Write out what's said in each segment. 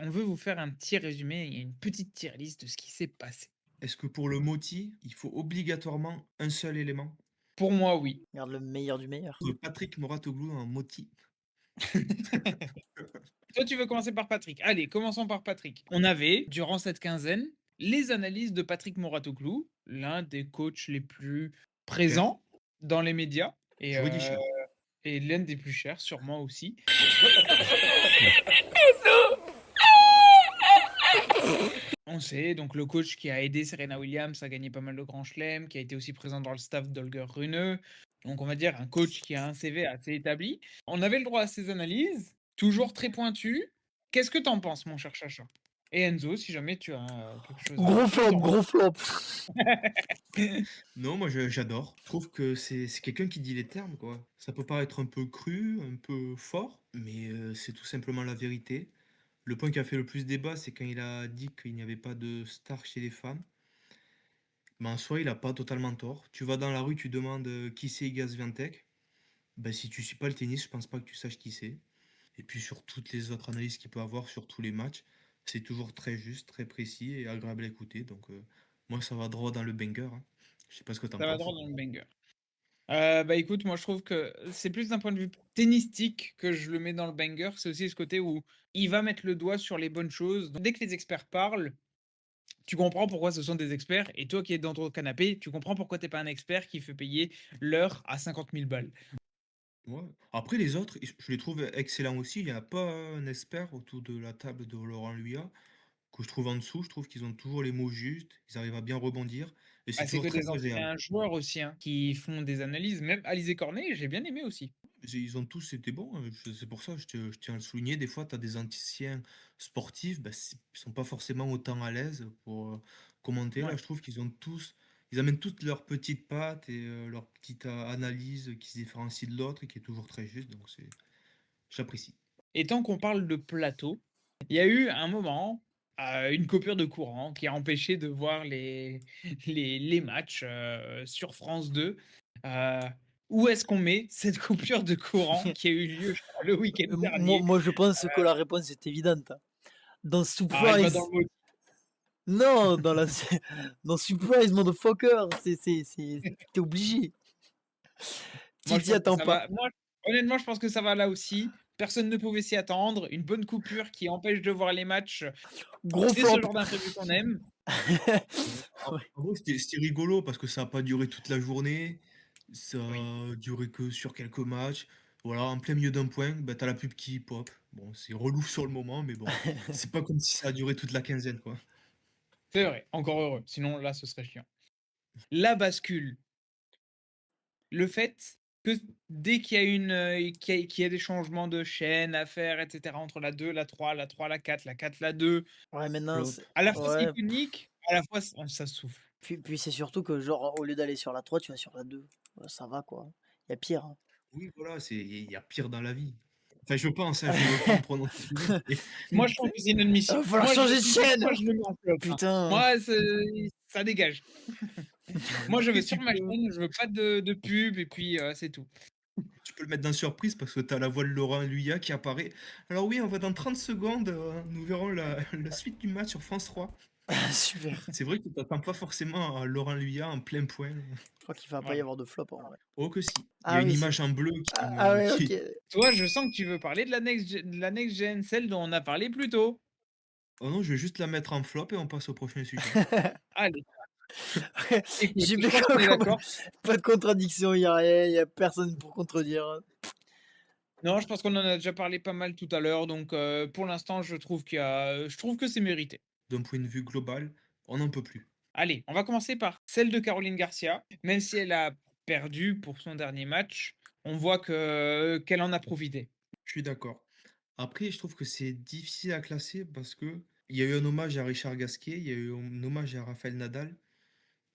on veut vous faire un petit résumé et une petite tier list de ce qui s'est passé. Est-ce que pour le moti, il faut obligatoirement un seul élément? Pour moi, oui. Regarde le meilleur du meilleur. Patrick Mouratoglou en moti. Toi, tu veux commencer par Patrick. Allez, commençons par Patrick. On avait, durant cette quinzaine, les analyses de Patrick Mouratoglou, l'un des coachs les plus Cher, présents dans les médias et j'aurais dit cher. l'un des plus chers, sûrement aussi. On sait, donc le coach qui a aidé Serena Williams à gagner pas mal de grands chelems, qui a été aussi présent dans le staff d'Holger Rune. Donc on va dire un coach qui a un CV assez établi. On avait le droit à ses analyses, toujours très pointues. Qu'est-ce que t'en penses, mon cher Chacha? Et Enzo, si jamais tu as quelque chose à Gros flop, dire. gros flop. Non, moi j'adore. Je trouve que c'est quelqu'un qui dit les termes, quoi. Ça peut paraître un peu cru, un peu fort, mais c'est tout simplement la vérité. Le point qui a fait le plus débat, c'est quand il a dit qu'il n'y avait pas de star chez les femmes. Mais en soi, il a pas totalement tort. Tu vas dans la rue, tu demandes qui c'est Iga Swiatek. Ben, si tu suis pas le tennis, je pense pas que tu saches qui c'est. Et puis sur toutes les autres analyses qu'il peut avoir sur tous les matchs, c'est toujours très juste, très précis et agréable à écouter. Donc moi, ça va droit dans le banger, hein. Je sais pas ce que t'en Ça va penses. droit dans le banger. Bah, écoute, moi je trouve que c'est plus d'un point de vue tennistique que je le mets dans le banger. C'est aussi ce côté où il va mettre le doigt sur les bonnes choses. Donc, dès que les experts parlent, tu comprends pourquoi ce sont des experts et toi qui es dans ton canapé, tu comprends pourquoi tu es pas un expert qui fait payer l'heure à 50 000 balles. Ouais. Après, les autres, je les trouve excellents aussi. Il n'y a pas un expert autour de la table de Laurent Luyat que je trouve en dessous. Je trouve qu'ils ont toujours les mots justes, ils arrivent à bien rebondir et c'est Bah, c'est toujours que très des agréable. anciens joueurs aussi, hein, qui font des analyses. Même Alizé Cornet, j'ai bien aimé aussi. Ils ont tous été bons, c'est pour ça, je tiens à le souligner. Des fois, tu as des anciens sportifs, bah, ils sont pas forcément autant à l'aise pour commenter. Là, Ouais. je trouve ils amènent toutes leurs petites pattes et leur petite analyse qui se différencie de l'autre et qui est toujours très juste. Donc, j'apprécie. Et tant qu'on parle de plateau, il y a eu un moment, une coupure de courant qui a empêché de voir les matchs, sur France 2. Heu, Où est-ce qu'on met cette coupure de courant qui a eu lieu, je crois, le week-end dernier? Moi, je pense que la réponse est évidente, hein. Dans Alors elle va dans Surprise, le mot non, dans la dans Surprise motherfucker, tu obligé. moi Tu je t'y pense que attends ça pas. va moi honnêtement, je pense que ça va là aussi. Personne ne pouvait s'y attendre. Une bonne coupure qui empêche de voir les matchs, Gros c'est ce flop. genre d'imprévu qu'on aime. Ouais. En Ouais. en vrai, c'était rigolo parce que ça a pas duré toute la journée, ça Oui. a duré que sur quelques matchs. Voilà, en plein milieu d'un point, bah, tu la pub qui pop. Bon, c'est relou sur le moment, mais bon, c'est pas comme si ça a duré toute la quinzaine, quoi. C'est vrai, encore heureux, sinon là, ce serait chiant. La bascule. Le fait que dès qu'il y a qu'il y a des changements de chaîne à faire et cetera entre la 2, la 3, la 3, la 4, la 4, la 2, Ouais, maintenant, Flop. c'est à la fois c'est ouais, iconique, à la fois ça souffle. puis c'est surtout que genre, au lieu d'aller sur la 3 tu vas sur la 2. Ouais, ça va quoi. Il y a pire, hein. Oui, voilà, il y a pire dans la vie. Enfin, je pense, hein, je veux pas me prononcer sur lui, Moi, je trouve que c'est inadmissible. Va falloir Moi, changer de chaîne! moi, je le mets en flop, hein. Putain! Moi, ça dégage. Moi, je vais après sur tu ma peux chaîne, je veux pas de pub et puis, c'est tout. tu peux le mettre dans surprise parce que tu as la voix de Laurent Luyat qui apparaît. Alors oui, on va dans 30 secondes, nous verrons la suite du match sur France 3. Super. C'est vrai que tu t'attends pas forcément à Laurent Luyat en plein point. Je crois qu'il va pas y Voilà. avoir de flop en vrai. Oh que si, il y a Ah une oui, si. image en bleu Ah ouais, OK. qui Toi, je sens que tu veux parler de la next gen, celle dont on a parlé plus tôt. oh non, je vais juste la mettre en flop et on passe au prochain sujet. Allez, écoute, J'ai je bien pense qu'on est d'accord. pas de contradiction, il y a rien, il y a personne pour contredire. Non, je pense qu'on en a déjà parlé pas mal tout à l'heure, donc pour l'instant, je trouve que c'est mérité. D'un point de vue global, on n'en peut plus. Allez, on va commencer par celle de Caroline Garcia. Même si elle a perdu pour son dernier match, on voit qu'elle en a profité. Je suis d'accord. Après, je trouve que c'est difficile à classer parce que il y a eu un hommage à Richard Gasquet, il y a eu un hommage à Rafael Nadal.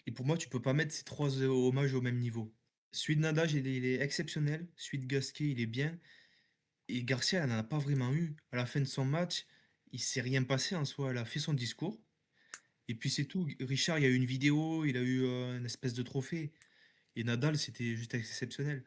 Et pour moi, tu peux pas mettre ces 3 hommages au même niveau. Celui de Nadal, il est exceptionnel, celui de Gasquet, il est bien et Garcia, elle en a pas vraiment eu. À la fin de son match, il s'est rien passé en soi. Elle a fait son discours et puis c'est tout. Richard, il y a eu une vidéo, il a eu, une espèce de trophée et Nadal, c'était juste exceptionnel.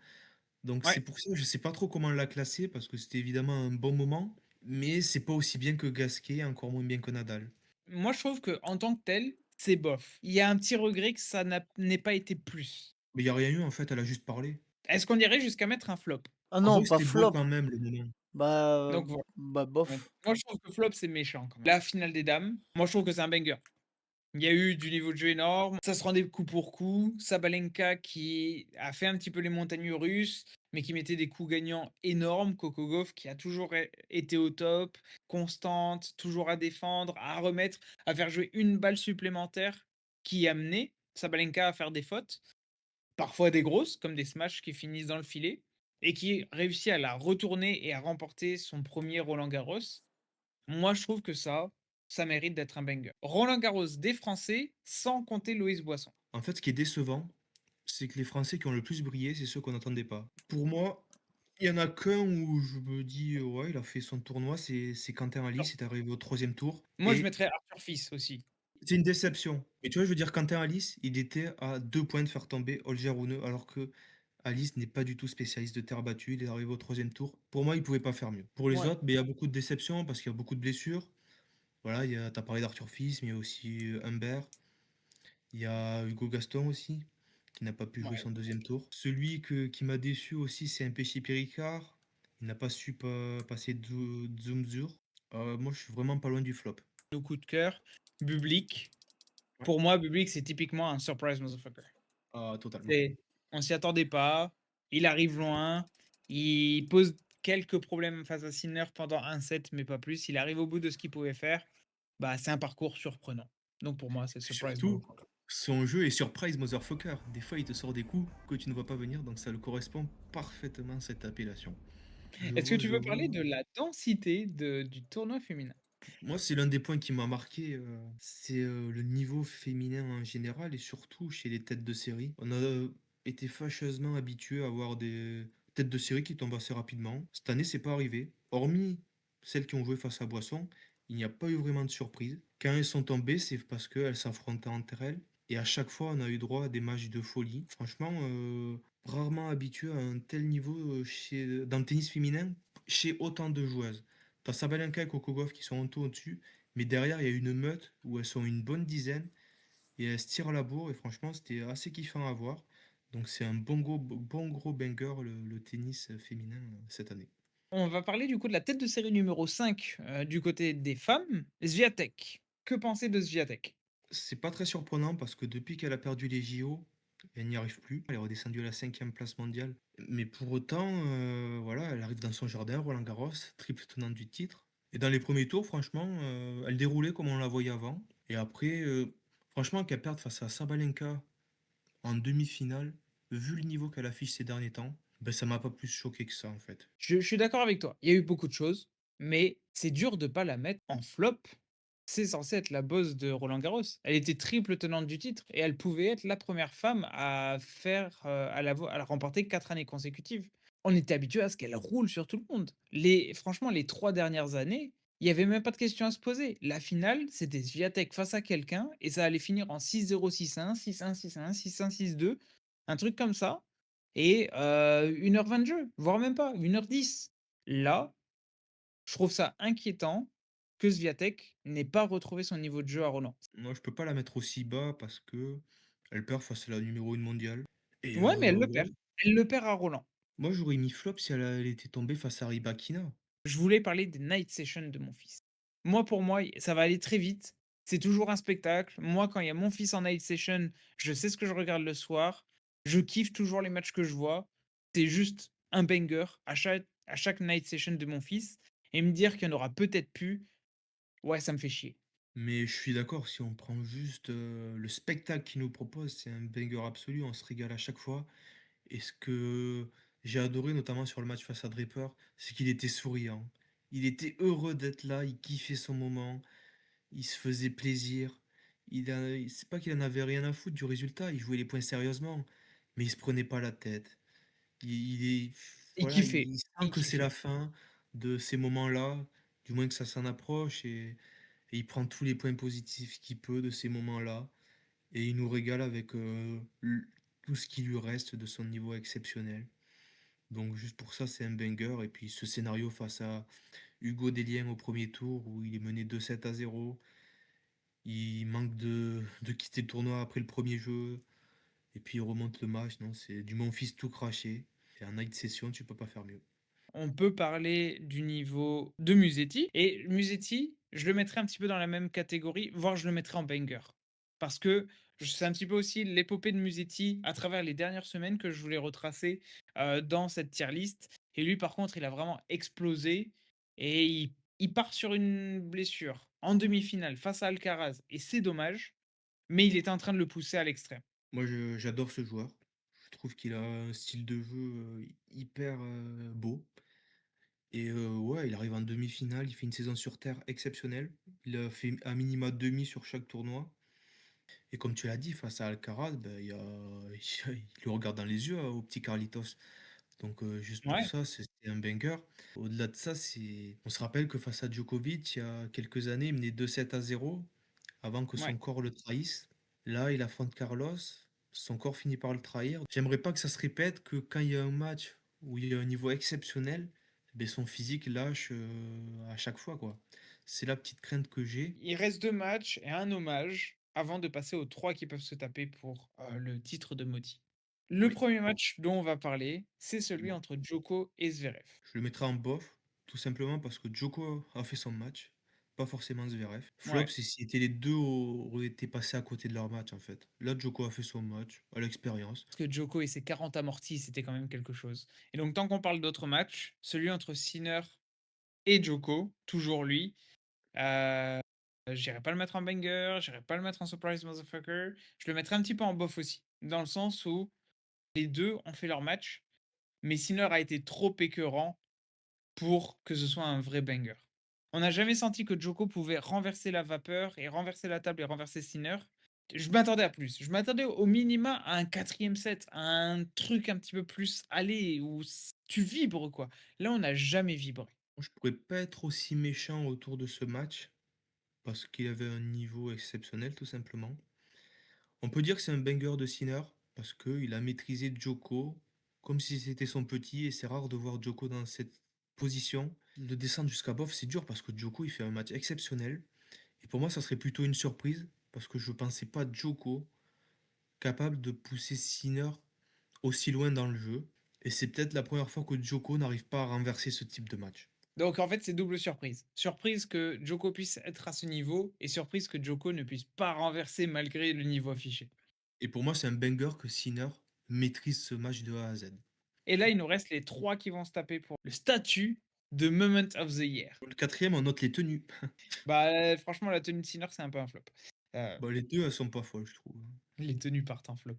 Donc c'est Ouais, pour ça, je sais pas trop comment la classer parce que c'était évidemment un bon moment, mais c'est pas aussi bien que Gasquet, encore moins bien que Nadal. Moi, je trouve que en tant que tel, c'est bof. Il y a un petit regret que ça n'ait pas été plus. Mais il y a rien eu en fait, elle a juste parlé. Est-ce qu'on irait jusqu'à mettre un flop? Ah En non, vrai, pas c'était beau flop. quand même le moment. Bah, Donc voilà. bah Donc bof. moi, je trouve que flop, c'est méchant quand même. La finale des dames, moi, je trouve que c'est un banger. Il y a eu du niveau de jeu énorme, ça se rendait coup pour coup. Sabalenka qui a fait un petit peu les montagnes russes, mais qui mettait des coups gagnants énormes. Coco Gauff qui a toujours été au top, constante, toujours à défendre, à remettre, à faire jouer une balle supplémentaire qui amenait Sabalenka à faire des fautes, parfois des grosses, comme des smashs qui finissent dans le filet, et qui réussit à la retourner et à remporter son premier Roland Garros. Moi, je trouve que ça mérite d'être un banger. Roland Garros des Français, sans compter Loïs Boisson. En fait, ce qui est décevant, c'est que les Français qui ont le plus brillé, c'est ceux qu'on n'attendait pas. Pour moi, il y en a qu'un où je me dis: «Ouais, il a fait son tournoi», c'est Quentin Halys, Alors, il est arrivé au troisième tour moi, je et mettrais Arthur Fils aussi. c'est une déception. Et tu vois, je veux dire, Quentin Halys, il était à 2 points de faire tomber Holger Rune, alors que Halys n'est pas du tout spécialiste de terre battue, il est arrivé au troisième tour. Pour moi, il pouvait pas faire mieux. Pour les Ouais, autres, beh, il y a beaucoup de déceptions parce qu'il y a beaucoup de blessures. Voilà, il y a tu parlé d'Arthur Fils, mais il y a aussi, Humbert. Il y a Hugo Gaston aussi, qui n'a pas pu jouer ouais. son deuxième tour. Celui qui m'a déçu aussi, c'est Mpéchi Péricard. Il n'a pas su passer Dzumzur. Moi, je suis vraiment pas loin du flop. Nos coups de cœur. Bublik. Ouais. Pour moi, Bublik, c'est typiquement un surprise motherfucker. Ah, totalement. C'est, on s'y attendait pas. Il arrive loin. Il pose quelques problèmes face à Sinner pendant un set, mais pas plus. Il arrive au bout de ce qu'il pouvait faire. Bah, c'est un parcours surprenant. Donc pour moi, c'est surprise Surtout, motherfucker. son jeu est surprise motherfucker. Des fois, il te sort des coups que tu ne vois pas venir, donc ça le correspond parfaitement à cette appellation. Est-ce que tu Je veux parler vois. de la densité du tournoi féminin? Moi, c'est l'un des points qui m'a marqué, c'est, le niveau féminin en général et surtout chez les têtes de série. On a, été fâcheusement habitués à avoir des têtes de série qui tombent assez rapidement. Cette année, c'est pas arrivé. Hormis celles qui ont joué face à Boisson, il n'y a pas eu vraiment de surprise. Quand elles sont tombées, c'est parce qu'elles s'affrontaient entre elles et à chaque fois, on a eu droit à des matchs de folie. Franchement, rarement habitué à un tel niveau, dans le tennis féminin, chez autant de joueuses. T'as Sabalenka et Coco Gauff qui sont un tout au-dessus, mais derrière, il y a une meute où elles sont une bonne dizaine et elles se tirent la bourre et franchement, c'était assez kiffant à voir. Donc c'est un bon gros banger le tennis féminin cette année. On va parler du coup de la tête de série numéro 5 du côté des femmes, Swiatek. Que penser de Swiatek? C'est pas très surprenant parce que depuis qu'elle a perdu les JO, elle n'y arrive plus. Elle est redescendue à la cinquième place mondiale. Mais pour autant, voilà, elle arrive dans son jardin, Roland Garros, triple tenante du titre. Et dans les premiers tours, franchement, elle déroulait comme on la voyait avant. Et après, franchement, qu'elle perde face à Sabalenka en demi-finale, vu le niveau qu'elle affiche ces derniers temps, ben ça m'a pas plus choqué que ça en fait. Je suis d'accord avec toi. Il y a eu beaucoup de choses, mais c'est dur de pas la mettre en flop. C'est censé être la boss de Roland Garros. Elle était triple tenante du titre et elle pouvait être la première femme à faire, à la remporter 4 années consécutives. On était habitué à ce qu'elle roule sur tout le monde. Franchement, les 3 dernières années, il y avait même pas de question à se poser. La finale, c'était Swiatek face à quelqu'un et ça allait finir en 6-0, 6-1, 6-1, 6-1, 6-1, 6-2, un truc comme ça et 1 heure 20 de jeu, voire même pas, 1 h 10. Là, je trouve ça inquiétant que Swiatek n'ait pas retrouvé son niveau de jeu à Roland. Moi, je peux pas la mettre aussi bas parce que elle perd face à la numéro 1 mondiale. Et Ouais, mais elle le perd. ouais, Elle le perd à Roland. moi j'aurais mis flop si elle était tombée face à Rybakina. Je voulais parler des night sessions de mon fils. Moi, pour moi, ça va aller très vite. C'est toujours un spectacle. Moi, quand il y a mon fils en night session, je sais ce que je regarde le soir. Je kiffe toujours les matchs que je vois. C'est juste un banger à chaque night session de mon fils. Et me dire qu'il y en aura peut-être plus, ouais, ça me fait chier. Mais je suis d'accord, si on prend juste, le spectacle qu'il nous propose, c'est un banger absolu, on se régale à chaque fois. Et ce que j'ai adoré, notamment sur le match face à Draper, c'est qu'il était souriant. Il était heureux d'être là, il kiffait son moment, il se faisait plaisir. C'est pas qu'il en avait rien à foutre du résultat, il jouait les points sérieusement, mais il se prenait pas la tête. Il est Il voilà, kiffait, il sent il que c'est la kiffait. fin de ces moments-là, du moins que ça s'en approche et il prend tous les points positifs qu'il peut de ces moments-là et il nous régale avec, tout ce qui lui reste de son niveau exceptionnel. Donc juste pour ça, c'est un banger et puis ce scénario face à Hugo Dellien au premier tour où il est mené 2-7-0. Il manque de quitter le tournoi après le premier jeu et puis il remonte le match. Non, c'est du Monfils tout craché. Et en night session, tu peux pas faire mieux. On peut parler du niveau de Musetti et Musetti, je le mettrais un petit peu dans la même catégorie, voire je le mettrais en banger. Parce que c'est un petit peu aussi l'épopée de Musetti à travers les dernières semaines que je voulais retracer, dans cette tier list et lui par contre, il a vraiment explosé et il part sur une blessure en demi-finale face à Alcaraz et c'est dommage, mais il était en train de le pousser à l'extrême. Moi, j'adore ce joueur. Je trouve qu'il a un style de jeu hyper beau. Et ouais, il arrive en demi-finale, il fait une saison sur terre exceptionnelle. Il a fait à minima demi sur chaque tournoi. Et comme tu l'as dit, face à Alcaraz, ben, il le regarde dans les yeux au petit Carlitos. Donc juste pour Ouais, ça, c'est un banger. Au-delà de ça, on se rappelle que face à Djokovic, il y a quelques années, il menait 2-7-0 avant que ouais. son corps le trahisse. Là, il affronte Carlos, son corps finit par le trahir. J'aimerais pas que ça se répète, que quand il y a un match où il y a un niveau exceptionnel, ben son physique lâche à chaque fois, quoi. C'est la petite crainte que j'ai. Il reste 2 matchs et un hommage avant de passer aux 3 qui peuvent se taper pour, le titre de Moti. Le Oui. premier match dont on va parler, c'est celui Dis-moi. entre Djoko et Zverev. Je le mettrai en bof, tout simplement parce que Djoko a fait son match, pas forcément Zverev. Flop, Ouais, c'est si les deux auraient été passés à côté de leur match, en fait. Là, Djoko a fait son match, à l'expérience. parce que Djoko et ses 40 amortis, c'était quand même quelque chose. Et donc tant qu'on parle d'autres matchs, celui entre Sinner et Djoko, toujours lui, heu, j'irai pas le mettre en banger, j'irai pas le mettre en surprise motherfucker, je le mettrai un petit peu en bof aussi, dans le sens où les 2 ont fait leur match, mais Sinner a été trop écœurant pour que ce soit un vrai banger. On n'a jamais senti que Djoko pouvait renverser la vapeur et renverser la table et renverser Sinner. Je m'attendais à plus. Je m'attendais au minima à un quatrième set, à un truc un petit peu plus allé, où tu vibres quoi. Là, on n'a jamais vibré. Moi, je pourrais pas être aussi méchant autour de ce match, parce qu'il avait un niveau exceptionnel, tout simplement. On peut dire que c'est un banger de Sinner, parce qu'il a maîtrisé Djoko comme si c'était son petit, et c'est rare de voir Djoko dans cette position. Le descendre jusqu'à bof, c'est dur, parce que Djoko, il fait un match exceptionnel. Et pour moi, ça serait plutôt une surprise, parce que je pensais pas Djoko capable de pousser Sinner aussi loin dans le jeu. Et c'est peut-être la première fois que Djoko n'arrive pas à renverser ce type de match. Donc en fait, c'est double surprise. Surprise que Djoko puisse être à ce niveau et surprise que Djoko ne puisse pas renverser malgré le niveau affiché. Et pour moi, c'est un banger que Sinner maîtrise ce match de A à Z. Et là, il nous reste les 3 qui vont se taper pour le statut de Moment of the Year. Le quatrième, on note les tenues. Bah, franchement, la tenue de Sinner, c'est un peu un flop. Heu, Bah, les deux, elles sont pas folles, je trouve. les tenues partent en flop.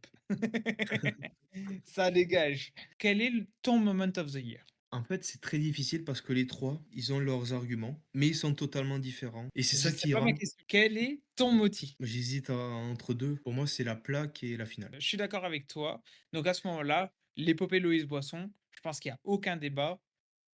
Ça dégage. Quel est l ton moment of the year? En fait, c'est très difficile parce que les trois, ils ont leurs arguments, mais ils sont totalement différents. Et c'est Je ça sais qui pas ma rend. question. Quel est ton moti? J'hésite entre deux. Pour moi, c'est la plaque et la finale. Je suis d'accord avec toi. Donc à ce moment-là, l'épopée Loïs Boisson, je pense qu'il y a aucun débat.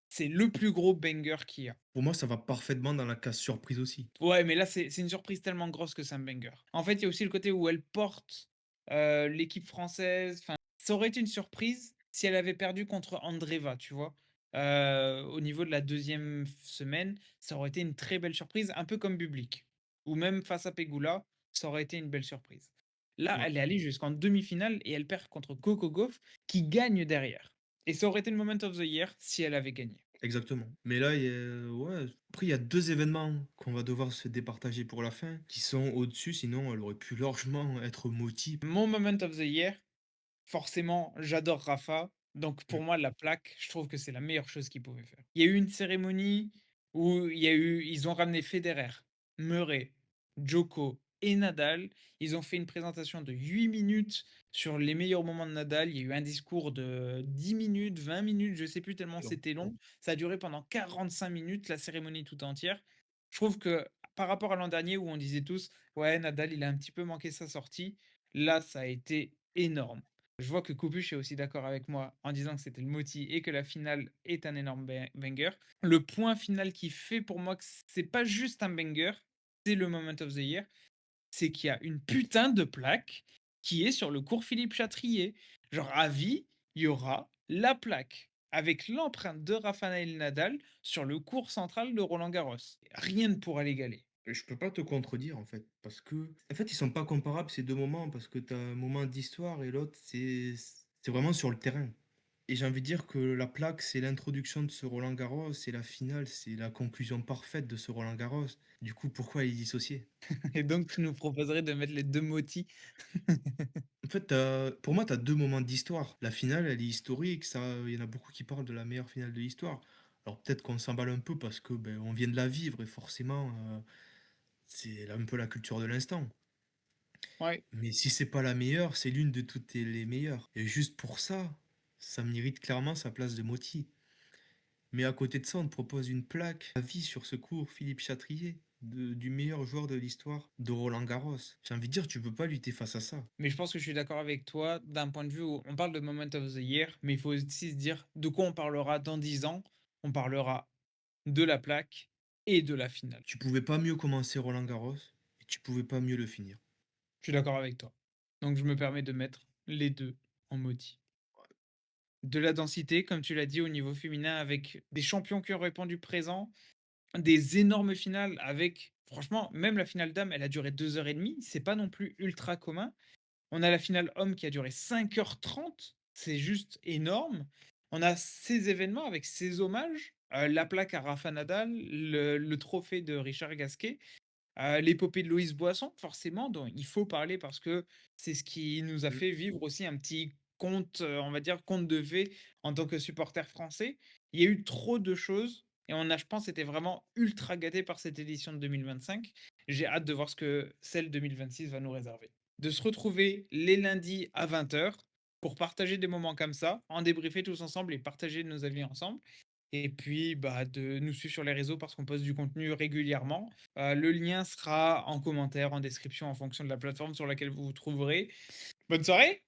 C'est le plus gros banger qu'il y a. Pour moi, ça va parfaitement dans la case surprise aussi. Ouais, mais là, c'est une surprise tellement grosse que c'est un banger. En fait, il y a aussi le côté où elle porte, l'équipe française. Enfin, ça aurait été une surprise si elle avait perdu contre Andreeva, tu vois? Au niveau de la deuxième semaine, ça aurait été une très belle surprise, un peu comme Bublik ou même face à Pegula, ça aurait été une belle surprise. Là, Ouais, elle est allée jusqu'en demi-finale et elle perd contre Coco Gauff qui gagne derrière et ça aurait été le moment of the year si elle avait gagné. exactement. Mais là, ouais. Après, il y a deux événements qu'on va devoir se départager pour la fin, qui sont au-dessus, sinon elle aurait pu largement être Moti. Mon moment of the year, forcément, j'adore Rafa, donc pour Mm. moi, la plaque, je trouve que c'est la meilleure chose qu'ils pouvaient faire. Il y a eu une cérémonie où ils ont ramené Federer, Murray, Djoko et Nadal. Ils ont fait une présentation de 8 minutes sur les meilleurs moments de Nadal. Il y a eu un discours de 10 minutes, 20 minutes, je sais plus tellement Alors, c'était long. Ça a duré pendant 45 minutes, la cérémonie tout entière. Je trouve que par rapport à l'an dernier où on disait tous: «Ouais, Nadal, il a un petit peu manqué sa sortie», là, ça a été énorme. Je vois que Kubush est aussi d'accord avec moi en disant que c'était le Moti et que la finale est un énorme banger. Le point final qui fait pour moi que c'est pas juste un banger, c'est le moment of the year, c'est qu'il y a une putain de plaque qui est sur le cours Philippe Chatrier. Genre à vie, il y aura la plaque avec l'empreinte de Rafael Nadal sur le court central de Roland-Garros. Rien ne pourra l'égaler. Je peux pas te contredire, en fait, parce que en fait, ils sont pas comparables ces 2 moments, parce que tu as un moment d'histoire et l'autre, c'est vraiment sur le terrain. Et j'ai envie de dire que la plaque, c'est l'introduction de ce Roland-Garros et la finale, c'est la conclusion parfaite de ce Roland-Garros. Du coup, pourquoi les dissocier? Et donc tu nous proposerais de mettre les 2 motis? En fait, pour moi, tu as 2 moments d'histoire. La finale, elle est historique, ça, il y en a beaucoup qui parlent de la meilleure finale de l'histoire. Alors peut-être qu'on s'emballe un peu parce que, ben, on vient de la vivre et forcément, c'est un peu la culture de l'instant. Ouais. Mais si c'est pas la meilleure, c'est l'une de toutes les meilleures. Et juste pour ça, ça mérite clairement sa place de Motti. Mais à côté de ça, on te propose une plaque à vie sur ce cours Philippe Chatrier, du meilleur joueur de l'histoire de Roland Garros. J'ai envie de dire, tu peux pas lutter face à ça. Mais je pense que je suis d'accord avec toi d'un point de vue où on parle de Moment of the Year, mais il faut aussi se dire de quoi on parlera dans 10 ans. On parlera de la plaque et de la finale. Tu pouvais pas mieux commencer Roland Garros et tu pouvais pas mieux le finir. Je suis d'accord avec toi. Donc je me permets de mettre les 2 en maudit. De la densité, comme tu l'as dit, au niveau féminin, avec des champions qui ont répondu présent, des énormes finales avec franchement, même la finale dames, elle a duré 2 heures et demie, c'est pas non plus ultra commun. On a la finale homme qui a duré 5h30, c'est juste énorme. On a ces événements avec ces hommages, la plaque à Rafa Nadal, le trophée de Richard Gasquet, l'épopée de Loïs Boisson, forcément, dont il faut parler parce que c'est ce qui nous a Mm. fait vivre aussi un petit conte, on va dire, conte de fées en tant que supporter français. Il y a eu trop de choses et on a, je pense, été vraiment ultra gâtés par cette édition de 2025. J'ai hâte de voir ce que celle 2026 va nous réserver. De se retrouver les lundis à 20h pour partager des moments comme ça, en débriefer tous ensemble et partager nos avis ensemble. Et puis, bah, de nous suivre sur les réseaux parce qu'on poste du contenu régulièrement. Le lien sera en commentaire, en description, en fonction de la plateforme sur laquelle vous vous trouverez. Bonne soirée!